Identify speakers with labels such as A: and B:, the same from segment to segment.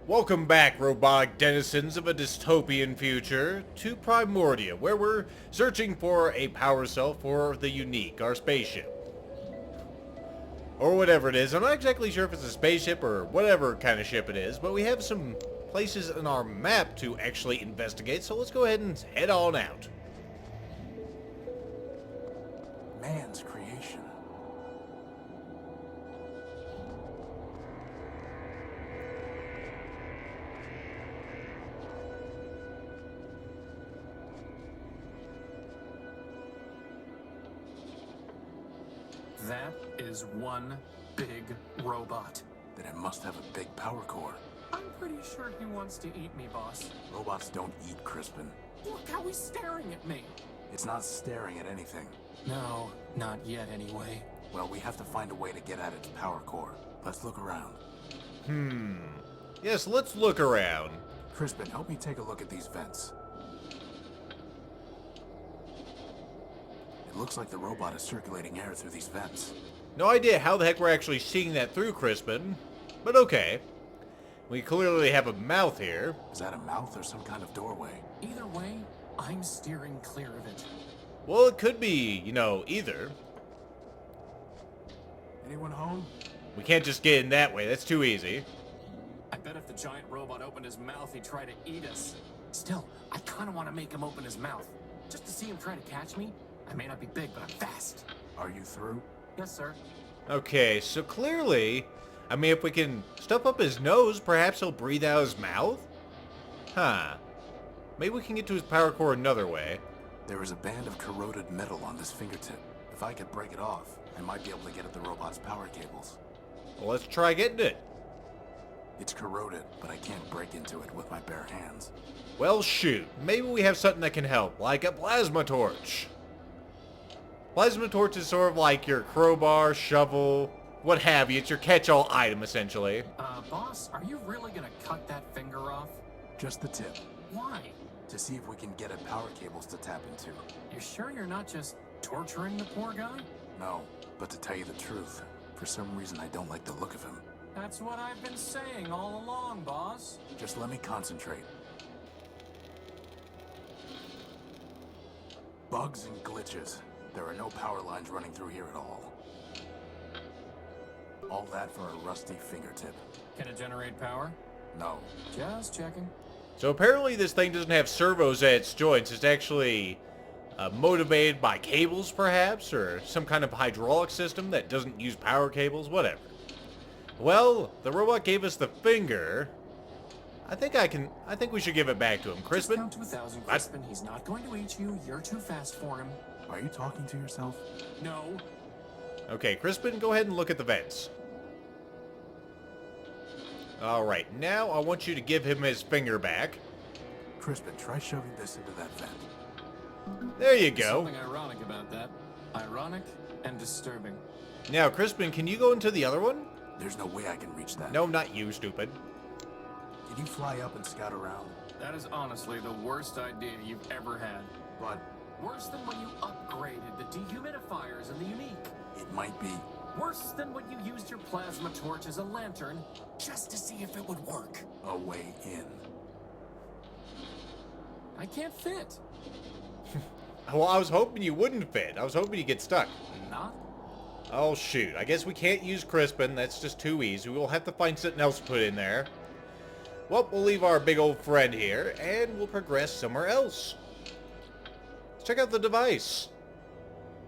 A: Welcome back, robotic denizens of a dystopian future, to Primordia, where we're searching for a power cell for the Unique, our spaceship. Or whatever it is. I'm not exactly sure if it's a spaceship or whatever kind of ship it is, but we have some places in our map to actually investigate, so let's go ahead and head on out.
B: Man's creation.
C: That is one big robot.
B: Then it must have a big power core.
C: I'm pretty sure he wants to eat me, boss.
B: Robots don't eat, Crispin.
C: Look how he's staring at me.
B: It's not staring at anything.
C: No, not yet anyway.
B: Well, we have to find a way to get at its power core. Let's look around.
A: Yes, let's look around.
B: Crispin, help me take a look at these vents. It looks like the robot is circulating air through these vents.
A: No idea how the heck we're actually seeing that through, Crispin, but okay. We clearly have a mouth here.
B: Is that a mouth or some kind of doorway?
C: Either way, I'm steering clear of it.
A: Well, it could be, either.
B: Anyone home?
A: We can't just get in that way, that's too easy.
C: I bet if the giant robot opened his mouth, he'd try to eat us. Still, I kind of want to make him open his mouth. Just to see him try to catch me. I may not be big, but I'm fast.
B: Are you through?
C: Yes, sir.
A: Okay, so clearly, if we can stuff up his nose, perhaps he'll breathe out his mouth? Huh. Maybe we can get to his power core another way.
B: There is a band of corroded metal on this fingertip. If I could break it off, I might be able to get at the robot's power cables.
A: Well, let's try getting it.
B: It's corroded, but I can't break into it with my bare hands.
A: Well, shoot. Maybe we have something that can help, like a plasma torch. Plasma torch is sort of like your crowbar, shovel, what have you. It's your catch-all item, essentially.
C: Boss, are you really gonna cut that finger off?
B: Just the tip,
C: Why?
B: to see if we can get at power cables to tap into.
C: You sure you're not just torturing the poor guy?
B: No, but to tell you the truth, for some reason I don't like the look of him.
C: That's what I've been saying all along, boss.
B: Just let me concentrate. Bugs and glitches. There are no power lines running through here at all. All that for a rusty fingertip.
C: Can it generate power?
B: No.
C: Just checking.
A: So apparently this thing doesn't have servos at its joints. It's actually motivated by cables, perhaps, or some kind of hydraulic system that doesn't use power cables, whatever. Well, the robot gave us the finger. I think we should give it back to him. Crispin?
C: Just count to 1,000, Crispin. He's not going to eat you. You're too fast for him.
B: Are you talking to yourself?
C: No.
A: Okay, Crispin, go ahead and look at the vents. Alright, now I want you to give him his finger back.
B: Crispin, try shoving this into that vent.
A: There you go.
C: Something ironic about that. Ironic and disturbing.
A: Now, Crispin, can you go into the other one?
B: There's no way I can reach that.
A: No, not you, stupid.
B: Can you fly up and scout around?
C: That is honestly the worst idea you've ever had.
B: But
C: Worse than when you upgraded the dehumidifiers in the Unique.
B: it might be.
C: Worse than when you used your plasma torch as a lantern just to see if it would work.
B: A way in.
C: I can't fit.
A: Well, I was hoping you wouldn't fit. I was hoping you'd get stuck.
C: Not?
A: Oh, shoot. I guess we can't use Crispin. That's just too easy. We'll have to find something else to put in there. Well, we'll leave our big old friend here, and we'll progress somewhere else. Let's check out the device.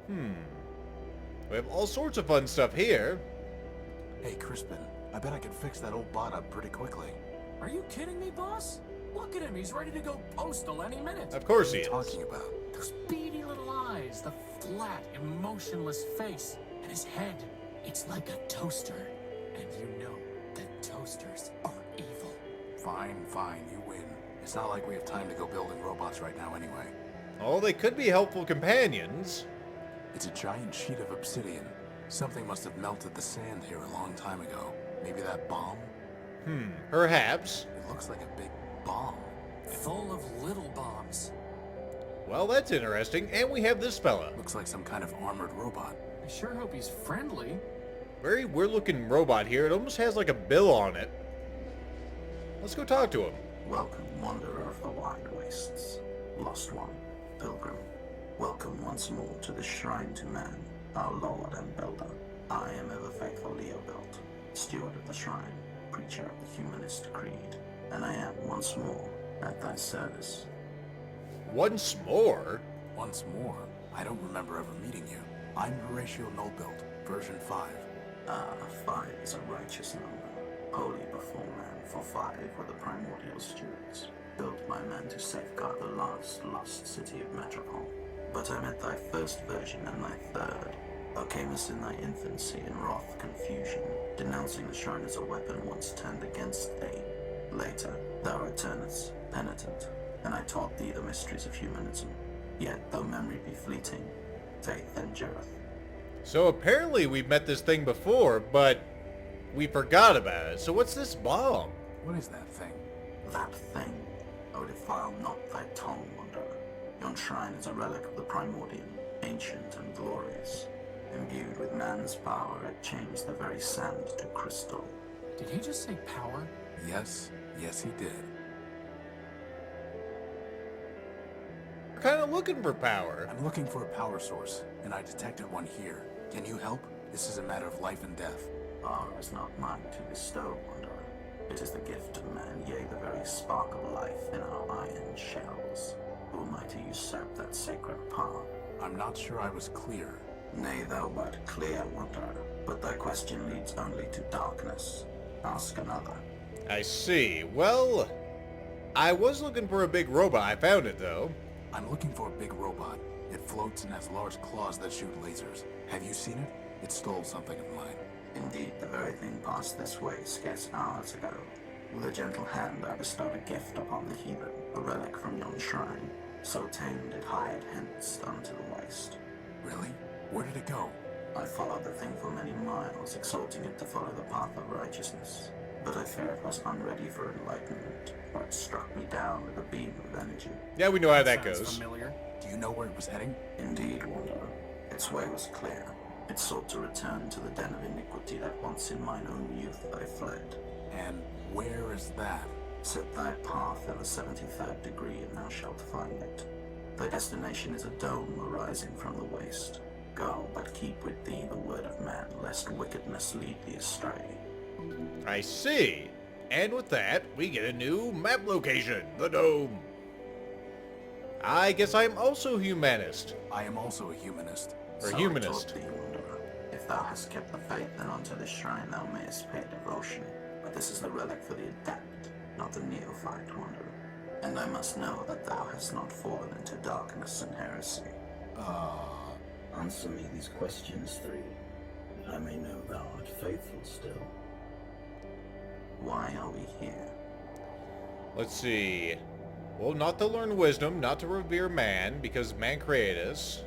A: We have all sorts of fun stuff here.
B: Hey, Crispin, I bet I can fix that old bot up pretty quickly.
C: Are you kidding me, boss? Look at him. He's ready to go postal any minute.
A: Of course he
B: What are you
A: is.
B: talking about?
C: Those beady little eyes, the flat, emotionless face, and his head. It's like a toaster. And you know that toasters are evil.
B: Fine, you win. It's not like we have time to go building robots right now anyway.
A: Oh, they could be helpful companions.
B: It's a giant sheet of obsidian. Something must have melted the sand here a long time ago. Maybe that bomb?
A: Perhaps.
B: It looks like a big bomb.
C: Full of little bombs.
A: Well, that's interesting. And we have this fella.
B: Looks like some kind of armored robot.
C: I sure hope he's friendly.
A: Very weird looking robot here. It almost has like a bill on it. Let's go talk to him.
D: Welcome, wanderer of the wide wastes. Lost one, pilgrim. Welcome once more to the shrine to man, our lord and builder. I am ever faithful Leobilt, steward of the shrine, preacher of the humanist creed, and I am once more at thy service.
A: Once more?
B: Once more? I don't remember ever meeting you. I'm Horatio Nullbuilt, version 5.
D: 5 is a righteous number, holy before man, for 5 were the primordial stewards, built by man to safeguard the lost city of Metropole. But I met thy first version and thy third. Thou camest in thy infancy in wrath confusion, denouncing the shrine as a weapon once turned against thee. Later, thou returnest, penitent, and I taught thee the mysteries of humanism. Yet, though memory be fleeting, faith endureth.
A: So apparently we've met this thing before, but we forgot about it. So what's this bomb?
B: What is that thing?
D: That thing, O defile not thy tongue, wanderer. Yon shrine is a relic of the Primordian, ancient and glorious. Imbued with man's power, it changed the very sand to crystal.
C: Did he just say power?
B: Yes, he did.
A: We're kind of looking for power.
B: I'm looking for a power source, and I detected one here. Can you help? This is a matter of life and death.
D: Power is not mine to bestow, wanderer. It is the gift of man, yea, the very spark of life in our iron shells. Who am I to usurp that sacred power?
B: I'm not sure I was clear.
D: Nay, thou wert clear, wanderer, but thy question leads only to darkness. Ask another.
A: I see. Well, I was looking for a big robot. I found it, though.
B: I'm looking for a big robot. It floats and has large claws that shoot lasers. Have you seen it? It stole something of mine.
D: Indeed, the very thing passed this way scarce hours ago. With a gentle hand I bestowed a gift upon the heathen, a relic from yon shrine. So tamed it hied hence unto the waste.
B: Really? Where did it go?
D: I followed the thing for many miles, exhorting it to follow the path of righteousness. But I fear it was unready for enlightenment, for it struck me down with a beam of energy.
A: Yeah, we know how that
C: Sounds
A: goes.
C: familiar.
B: Do you know where it was heading?
D: Indeed, wanderer. Its way was clear. It sought to return to the den of iniquity that once in mine own youth I fled.
B: And where is that?
D: Set thy path in the 73rd degree, and thou shalt find it. Thy destination is a dome arising from the waste. Go, but keep with thee the word of man, lest wickedness lead thee astray.
A: I see. And with that, we get a new map location, the Dome. I guess I'm also humanist.
B: I am also a humanist.
A: Or
D: So
A: humanist.
D: I taught thee, wanderer. If thou hast kept the faith, then unto this shrine thou mayest pay devotion. But this is the relic for the adept, not the neophyte, wanderer. And I must know that thou hast not fallen into darkness and heresy. Answer me these questions 3, that I may know thou art faithful still. Why are we here?
A: Let's see. Well, not to learn wisdom, not to revere man, because man created us.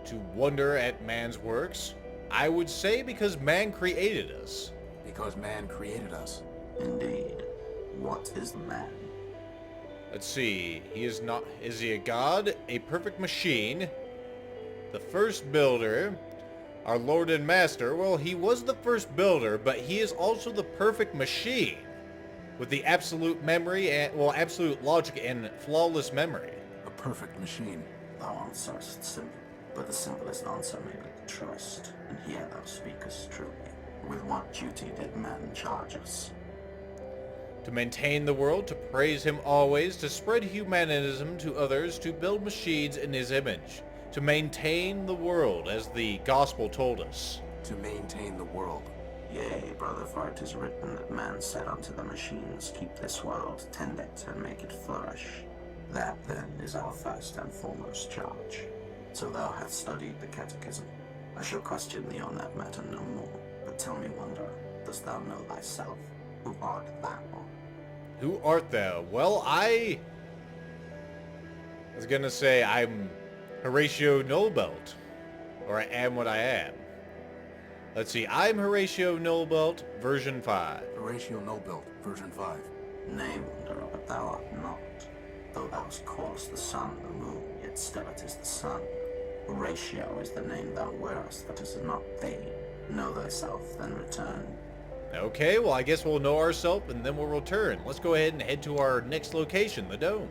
A: To wonder at man's works. I would say because man created us.
B: Because man created us.
D: Indeed. What is man?
A: Let's see. Is he a god? A perfect machine? The first builder? Our Lord and Master? Well, he was the first builder, but he is also the perfect machine. With the absolute memory and, well, absolute logic and flawless memory.
B: A perfect machine.
D: Thou answerest simply, but the simplest answer may be the truest, and here thou speakest truly. With what duty did man charge us?
A: To maintain the world, to praise him always, to spread humanism to others, to build machines in his image. To maintain the world, as the gospel told us.
B: To maintain the world.
D: Yea, brother, for it is written that man said unto the machines, keep this world, tend it, and make it flourish. That, then, is our first and foremost charge. So thou hast studied the catechism. I shall question thee on that matter no more. But tell me, wanderer, dost thou know thyself? Who art thou?
A: Who art thou? Well, I was gonna say I'm Horatio Nullbelt. Or I am what I am. Let's see, I'm Horatio Nullbelt, version 5.
B: Horatio Nullbuilt, version 5.
D: Nay, wanderer, but thou art not. Though thou callest the sun the moon, yet still it is the sun. Horatio is the name thou wearest, but is not thee. Know thyself, then return.
A: Okay, well I guess we'll know ourselves and then we'll return. Let's go ahead and head to our next location, the dome.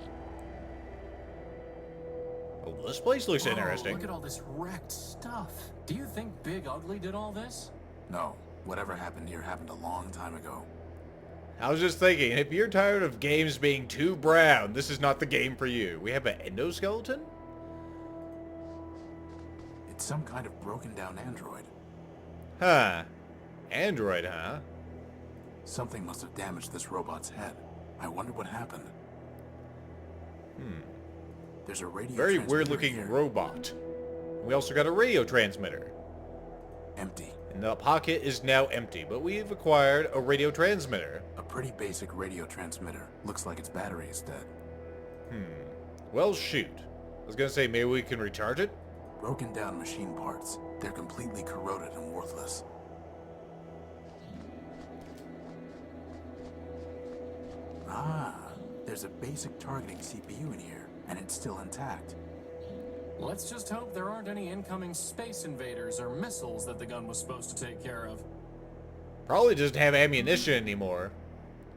A: Oh, this place looks interesting.
C: Look at all this wrecked stuff. Do you think Big Ugly did all this?
B: No, whatever happened here happened a long time ago.
A: I was just thinking, if you're tired of games being too brown, this is not the game for you. We have an endoskeleton?
B: It's some kind of broken down android.
A: Huh. Android, huh?
B: Something must have damaged this robot's head. I wonder what happened. There's a radio
A: Very
B: transmitter
A: weird looking
B: here.
A: robot. We also got a radio transmitter.
B: Empty.
A: And the pocket is now empty, but we've acquired a radio transmitter.
B: A pretty basic radio transmitter. Looks like its battery is dead.
A: Well, shoot. I was gonna say maybe we can recharge it?
B: Broken down machine parts. They're completely corroded and worthless. Ah, there's a basic targeting CPU in here, and it's still intact.
C: Let's just hope there aren't any incoming space invaders or missiles that the gun was supposed to take care of.
A: Probably doesn't have ammunition anymore.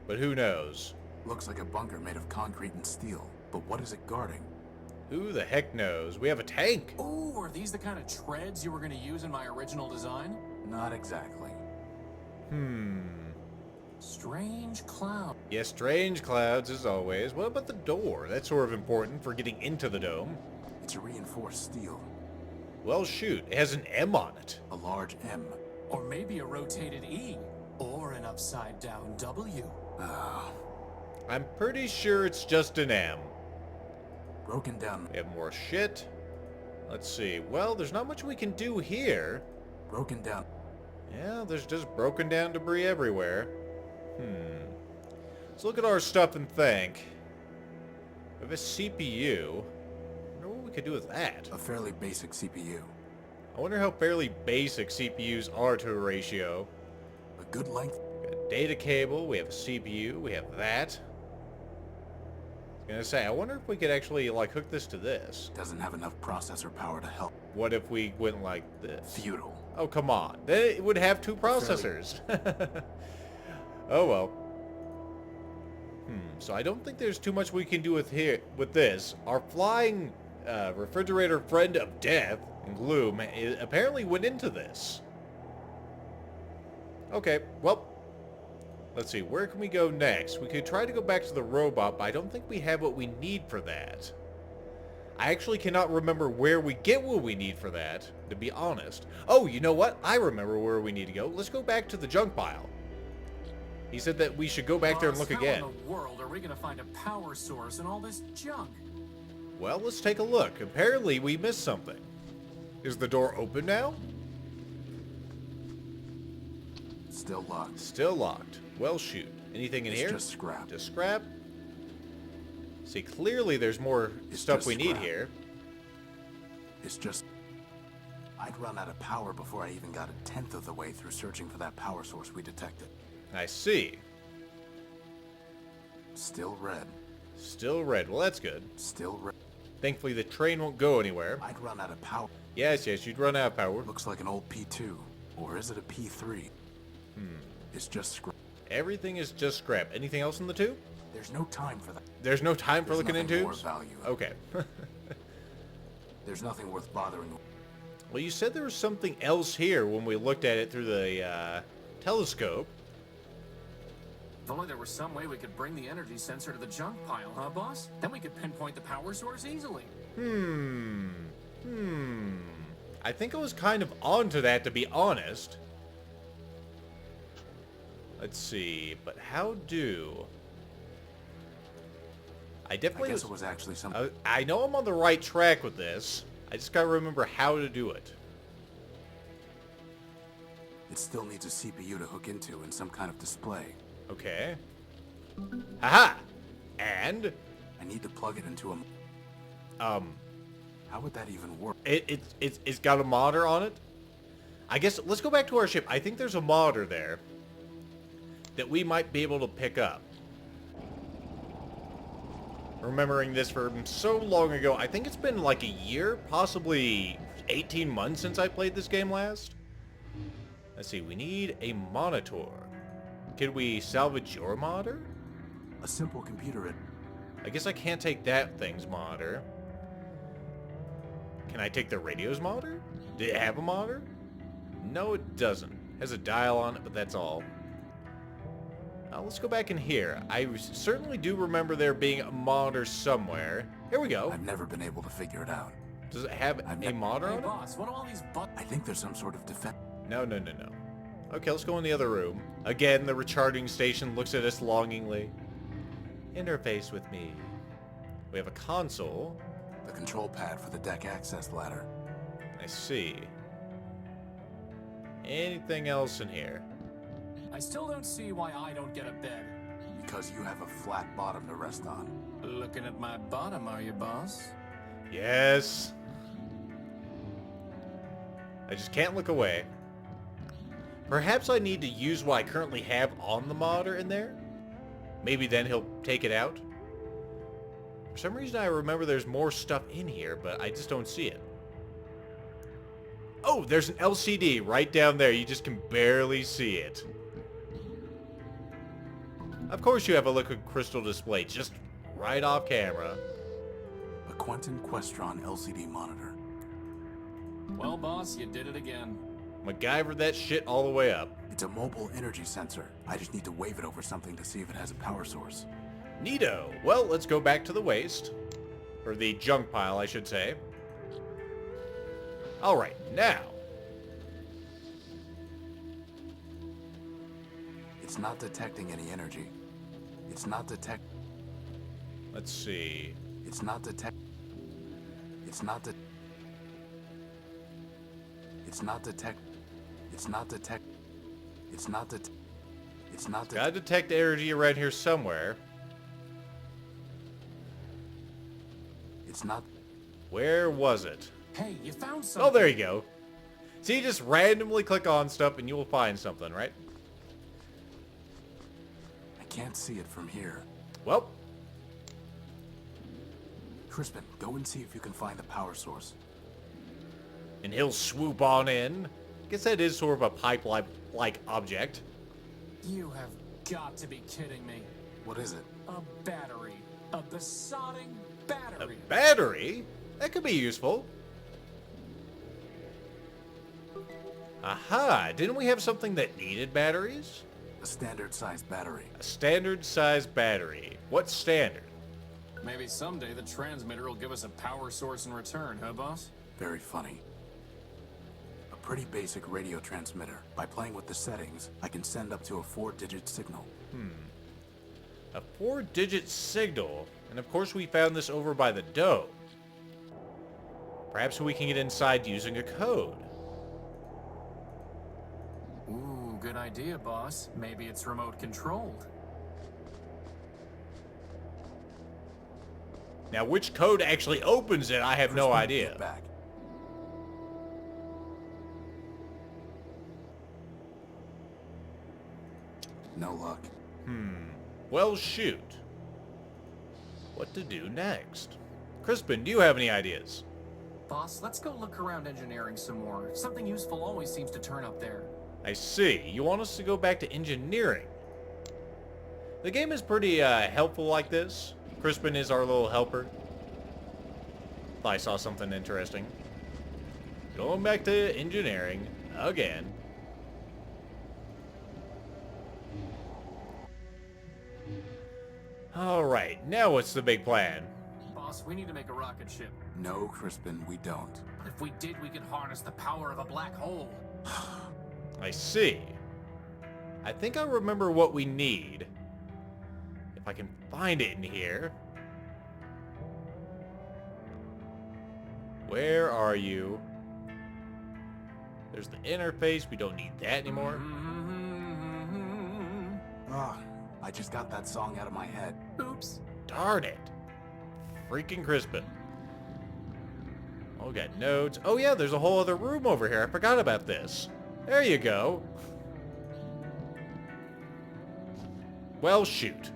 A: But who knows?
B: Looks like a bunker made of concrete and steel, but what is it guarding?
A: Who the heck knows? We have a tank.
C: Oh, are these the kind of treads you were going to use in my original design?
B: Not exactly.
C: Strange cloud.
A: Yes, strange clouds as always. What about the door? That's sort of important for getting into the dome.
B: It's a reinforced steel.
A: Well, shoot. It has an M on it.
B: A large M.
C: Or maybe a rotated E. Or an upside down W.
A: I'm pretty sure it's just an M.
B: Broken down.
A: We have more shit. Let's see. Well, there's not much we can do here.
B: Broken down.
A: Yeah, there's just broken down debris everywhere. Let's look at our stuff and think. We have a CPU. I wonder what we could do with that.
B: A fairly basic CPU.
A: I wonder how fairly basic CPUs are to a ratio.
B: A good length.
A: We got a data cable, we have a CPU, we have that. I was gonna say, I wonder if we could actually, like, hook this to this.
B: Doesn't have enough processor power to help.
A: What if we went like this?
B: Futile.
A: Oh, come on. Then it would have two processors. Oh, well. So I don't think there's too much we can do with this. Our flying refrigerator friend of death and gloom apparently went into this. Okay, well, let's see. Where can we go next? We could try to go back to the robot, but I don't think we have what we need for that. I actually cannot remember where we get what we need for that, to be honest. Oh, you know what? I remember where we need to go. Let's go back to the junk pile. He said that we should go back there and look again.
C: How in the world are we going to find a power source in all this junk?
A: Well, let's take a look. Apparently, we missed something. Is the door open now?
B: Still locked.
A: Still locked. Well, shoot. Anything in here?
B: It's just scrap.
A: Just scrap? See, clearly there's more
B: It's
A: stuff
B: just
A: we need
B: scrap.
A: here.
B: It's just... I'd run out of power before I even got a tenth of the way through searching for that power source we detected.
A: I see.
B: Still red.
A: Still red. Well, that's good.
B: Still red.
A: Thankfully, the train won't go anywhere.
B: I'd run out of power.
A: Yes, you'd run out of power.
B: Looks like an old P2. Or is it a P3? It's just scrap.
A: Everything is just scrap. Anything else in the tube?
B: There's no time for that.
A: There's no time for
B: There's
A: looking in
B: nothing more
A: tubes?
B: value.
A: Okay.
B: There's nothing worth bothering.
A: Well, you said there was something else here when we looked at it through the telescope.
C: If only there was some way we could bring the energy sensor to the junk pile, huh, boss? Then we could pinpoint the power source easily.
A: I think I was kind of onto that, to be honest. Let's see, but how do... I definitely...
B: I guess it was actually something.
A: I know I'm on the right track with this. I just gotta remember how to do it.
B: It still needs a CPU to hook into and some kind of display.
A: Okay. Haha! And...
B: I need to plug it into a... How would that even work?
A: It's got a monitor on it. I guess, let's go back to our ship. I think there's a monitor there that we might be able to pick up. Remembering this from so long ago, I think it's been like a year, possibly 18 months since I played this game last. Let's see, we need a monitor. Can we salvage your monitor?
B: A simple computer.
A: I guess I can't take that thing's monitor. Can I take the radio's monitor? Did it have a monitor? No, it doesn't. It has a dial on it, but that's all. Now, let's go back in here. I certainly do remember there being a monitor somewhere. Here we go.
B: I've never been able to figure it out.
A: Does it have a monitor
C: Hey,
A: on it?
C: boss, what are all these
B: I think there's some sort of defense.
A: No. Okay, let's go in the other room. Again, the recharging station looks at us longingly. Interface with me. We have a console.
B: The control pad for the deck access ladder.
A: I see. Anything else in here?
C: I still don't see why I don't get a bed.
B: Because you have a flat bottom to rest on.
C: Looking at my bottom, are you, boss?
A: Yes. I just can't look away. Perhaps I need to use what I currently have on the monitor in there? Maybe then he'll take it out? For some reason I remember there's more stuff in here, but I just don't see it. Oh, there's an LCD right down there. You just can barely see it. Of course you have a liquid crystal display just right off camera.
B: A Quentin Questron LCD monitor.
C: Well, boss, you did it again.
A: MacGyver that shit all the way up.
B: It's a mobile energy sensor. I just need to wave it over something to see if it has a power source.
A: Neato. Well, let's go back to the waste. Or the junk pile, I should say. Alright, now.
B: It's not detecting any energy. It's not detect.
A: Let's see.
B: It's not detect. It's not detect. It's not detect. It's not detect. It's not detect. It's not
A: Gotta
B: detect.
A: detect energy around here somewhere.
B: It's not.
A: Where was it?
C: Hey, you found something.
A: Oh, there you go. See, just randomly click on stuff and you will find something, right?
B: I can't see it from here.
A: Well,
B: Crispin, go and see if you can find the power source.
A: and he'll swoop on in. Guess that is sort of a pipe-like object.
C: You have got to be kidding me.
B: What is it?
C: A battery. A besotting
A: A
C: battery.
A: battery? That could be useful. Aha! Didn't we have something that needed batteries?
B: A standard-sized battery.
A: A standard-sized battery. What standard?
C: Maybe someday the transmitter will give us a power source in return, huh, boss?
B: Very funny. A pretty basic radio transmitter. By playing with the settings, I can send up to a 4-digit signal.
A: A 4-digit signal. And of course we found this over by the dome. Perhaps we can get inside using a code.
C: Ooh, good idea, boss. Maybe it's remote controlled.
A: Now, which code actually opens it, I have no
B: Crispin,
A: idea.
B: get back. No luck.
A: Well, shoot. What to do next? Crispin, do you have any ideas?
C: Boss, let's go look around engineering some more. Something useful always seems to turn up there.
A: I see. You want us to go back to engineering. The game is pretty helpful like this. Crispin is our little helper. Thought I saw something interesting. Going back to engineering again. Alright, now what's the big plan?
C: Boss, we need to make a rocket ship.
B: No, Crispin, we don't.
C: If we did, we could harness the power of a black hole.
A: I see. I think I remember what we need. If I can find it in here. Where are you? There's the interface. We don't need that anymore.
B: Ah, I just got that song out of my head.
C: Oops.
A: Darn it. Freaking Crispin. Oh, we got notes. Oh yeah, there's a whole other room over here. I forgot about this. There you go. Well, shoot.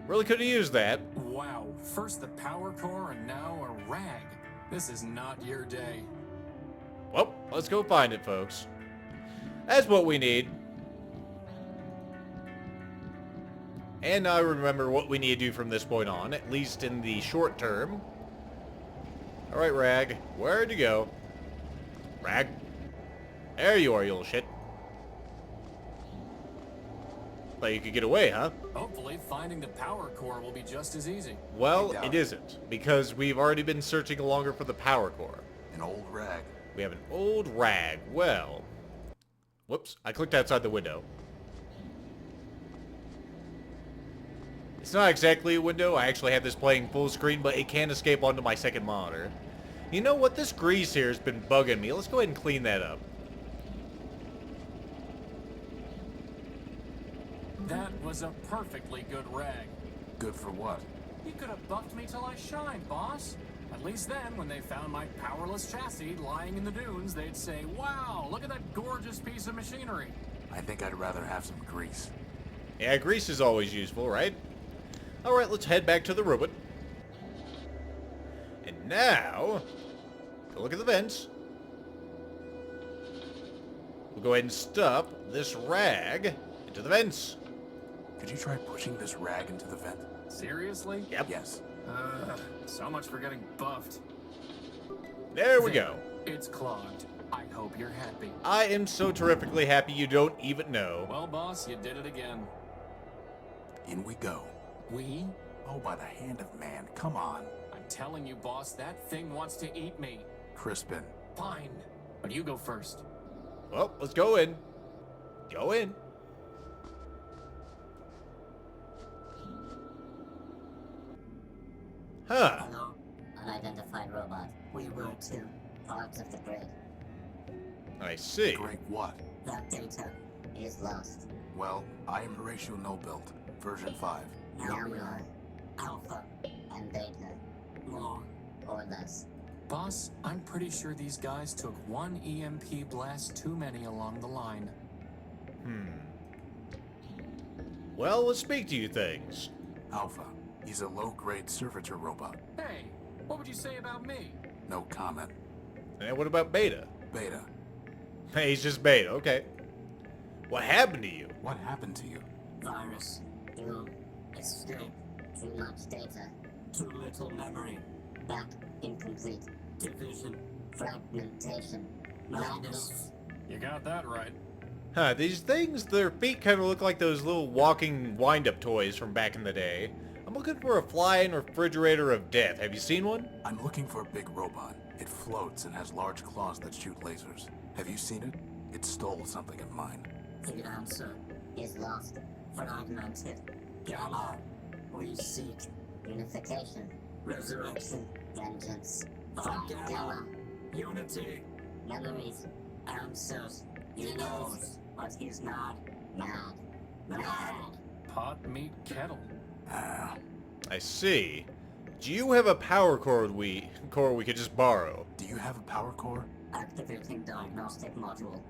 A: Really could have used that.
C: Wow, first the power core and now a rag. This is not your day.
A: Well, let's go find it, folks. That's what we need. And now I remember what we need to do from this point on, at least in the short term. Alright, Rag. Where'd you go? Rag? There you are, you little shit. Thought you could get away, huh?
C: Hopefully, finding the power core will be just as easy.
A: Well, it isn't, because we've already been searching longer for the power core.
B: An old rag.
A: We have an old rag. Well... Whoops, I clicked outside the window. It's not exactly a window. I actually have this playing full screen, but it can escape onto my second monitor. You know what? This grease here has been bugging me. Let's go ahead and clean that up.
C: That was a perfectly good rag.
B: Good for what?
C: You could have buffed me till I shined, boss. At least then, when they found my powerless chassis lying in the dunes, they'd say, wow, look at that gorgeous piece of machinery.
B: I think I'd rather have some grease.
A: Yeah, grease is always useful, right? Alright, let's head back to the robot. And now, go look at the vents. We'll go ahead and stuff this rag into the vents.
B: Could you try pushing this rag into the vent?
C: Seriously?
A: Yep.
B: Yes.
C: So much for getting buffed.
A: There we go.
C: It's clogged. I hope you're happy.
A: I am so terrifically happy you don't even know.
C: Well, boss, you did it again.
B: In we go.
C: We?
B: Oh, by the hand of man. Come on.
C: I'm telling you, boss, that thing wants to eat me.
B: Crispin.
C: Fine. But you go first.
A: Well, let's go in. Go in. Huh.
E: Hello, unidentified robot. We were two parts of the grid.
A: I see.
B: Great what?
E: That data is lost.
B: Well, I am Horatio No-Built, version 5.
E: Now we are Alpha and Beta. More or less.
C: Boss, I'm pretty sure these guys took one EMP blast too many along the line.
A: Well, let's speak to you things.
B: Alpha. He's a low-grade servitor robot.
C: Hey, what would you say about me?
B: No comment.
A: And what about Beta?
B: Beta.
A: Hey, he's just Beta, okay. What happened to you?
B: What happened to you?
E: Virus. You escape. Too much data. Too little memory. Back incomplete. Division. Fragmentation. Madness.
C: You got that right.
A: Huh, these things, their feet kind of look like those little walking wind-up toys from back in the day. I'm looking for a flying refrigerator of death. Have you seen one?
B: I'm looking for a big robot. It floats and has large claws that shoot lasers. Have you seen it? It stole something of mine.
E: The answer is lost. Fragmented. Gamma. We seek unification. Resurrection. Vengeance. From Gamma. Unity. Memories. Answers. He knows, but he's not mad. Mad.
C: Pot, meat, kettle.
A: I see. Do you have a power core we could just borrow?
B: Do you have a power core?
E: Activating diagnostic module.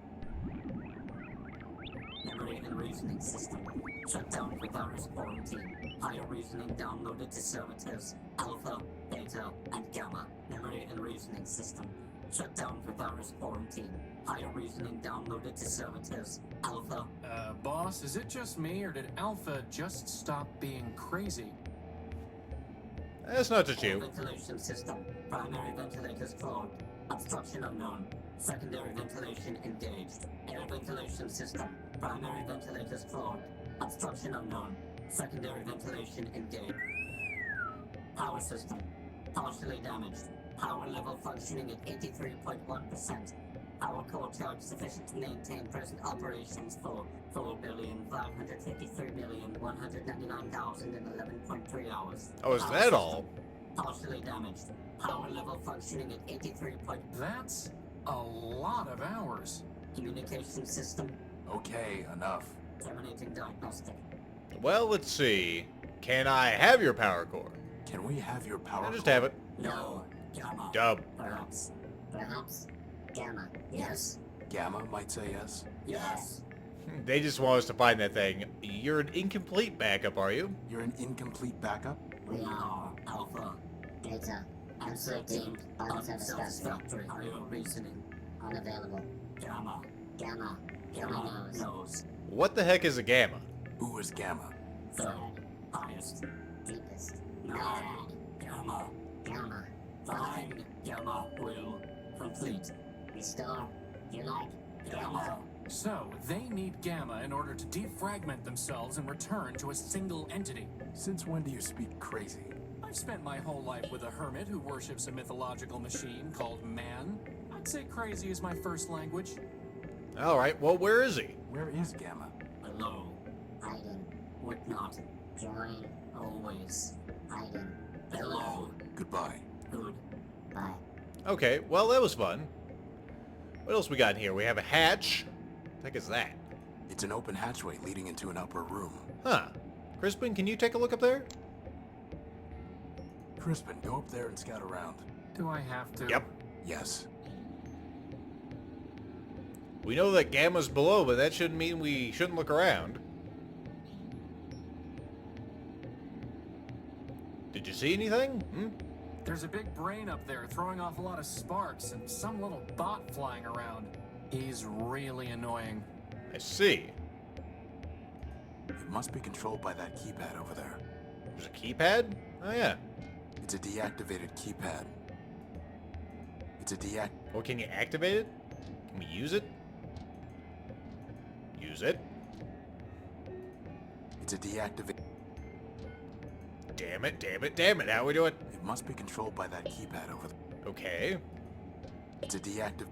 E: Memory and reasoning system. Shut down for virus quarantine. Higher reasoning downloaded to servitors. Alpha, Beta, and Gamma. Memory and reasoning system. Shut down for virus quarantine. Higher reasoning downloaded to servitors. Alpha.
C: Boss, is it just me, or did Alpha just stop being crazy?
A: That's not just you.
E: Ventilation system. Primary ventilators clogged. Obstruction unknown. Secondary ventilation engaged. Air ventilation system. Primary ventilators clogged. Obstruction unknown. Secondary ventilation engaged. Power system. Partially damaged. Power level functioning at 83.1%. Power core charge sufficient to maintain present operations for 4,553,199,011.3 hours.
A: Oh, is
E: Power
A: that
E: system
A: all?
E: Partially damaged. Power level functioning at 83.
C: That's a lot of hours.
E: Communication system
B: Okay, enough.
E: terminating diagnostic.
A: Well, let's see. Can I have your power core?
B: Can we have your power
A: I just
B: core?
A: have it.
E: No. Gamma.
A: Dub.
E: Perhaps. Perhaps. Gamma. Yes.
B: Gamma might say yes.
E: Yes.
A: They just want us to find that thing. You're an incomplete backup, are you?
B: You're an incomplete backup?
E: We are Alpha. Data. Answer deemed unsatisfactory. Higher reasoning. Unavailable. Gamma. Gamma. Gamma knows.
A: What the heck is a gamma?
B: Who is Gamma?
E: Third. best, deepest.
C: No, Gamma.
E: Gamma.
C: Fine, Gamma will complete.
E: Restore. You like?
C: Gamma.
F: So, they need Gamma in order to defragment themselves and return to a single entity.
B: Since when do you speak crazy?
F: I've spent my whole life with a hermit who worships a mythological machine called man. I'd say crazy is my first language.
A: Alright, well, where is he?
B: Where is Gamma?
C: Below.
E: Hiding.
C: Would not.
E: Join.
C: Always.
E: Hiding.
C: Below.
B: Goodbye.
C: Good.
E: Bye.
A: Okay, well, that was fun. What else we got in here? We have a hatch. What the heck is that?
B: It's an open hatchway leading into an upper room.
A: Huh. Crispin, can you take a look up there?
B: Crispin, go up there and scout around.
F: Do I have to?
A: Yep.
B: Yes.
A: We know that Gamma's below, but that shouldn't mean we shouldn't look around. Did you see anything?
F: There's a big brain up there throwing off a lot of sparks and some little bot flying around. He's really annoying.
A: I see.
B: It must be controlled by that keypad over there.
A: There's a keypad? Oh, yeah.
B: It's a deactivated keypad. It's a
A: Well, can you activate it? Can we use it? Use it?
B: It's a deactivated...
A: Damn it, damn it, damn it. How we do it?
B: It must be controlled by that keypad over there.
A: Okay.
B: It's a deactive...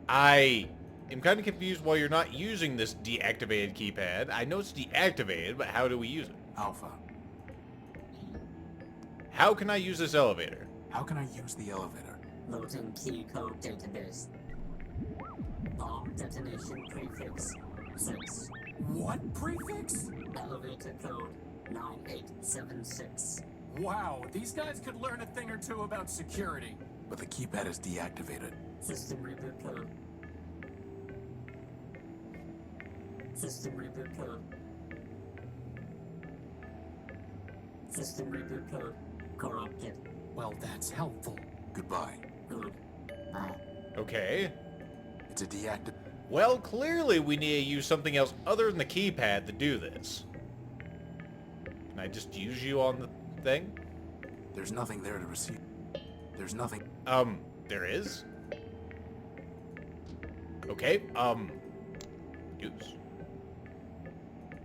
A: I am kind of confused why you're not using this deactivated keypad. I know it's deactivated, but how do we use it?
B: Alpha.
A: How can I use this elevator?
B: How can I use the elevator?
E: Loading key code database. Bomb detonation prefix 6.
F: What prefix?
E: Elevator code 9876.
F: Wow, these guys could learn a thing or two about security.
B: But the keypad is deactivated.
E: System reboot code. System reboot code. System reboot code corrupted.
F: Well, that's helpful.
B: Goodbye.
E: Good. Bye.
A: Okay.
B: It's a deactive...
A: Well, clearly we need to use something else other than the keypad to do this. Can I just use you on the thing?
B: There's nothing there to receive. There's nothing...
A: There is? Okay, use.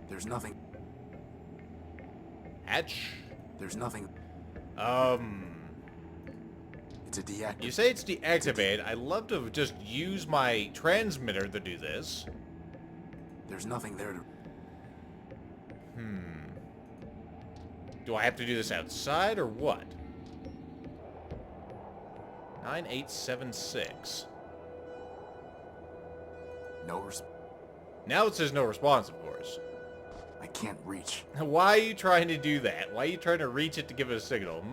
B: There's nothing...
A: Hatch.
B: There's nothing... It's a deactivated...
A: You say it's deactivated. I'd love to just use my transmitter to do this.
B: There's nothing there to...
A: Do I have to do this outside or what? 9876.
B: No res...
A: Now it says no response, of course.
B: I can't reach.
A: Why are you trying to do that? Why are you trying to reach it to give it a signal?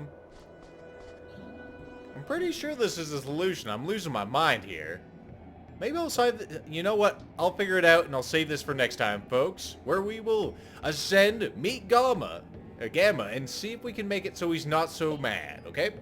A: I'm pretty sure this is a solution. I'm losing my mind here. Maybe I'll save... You know what? I'll figure it out and I'll save this for next time, folks. Where we will ascend, meet Gamma, and see if we can make it so he's not so mad, okay?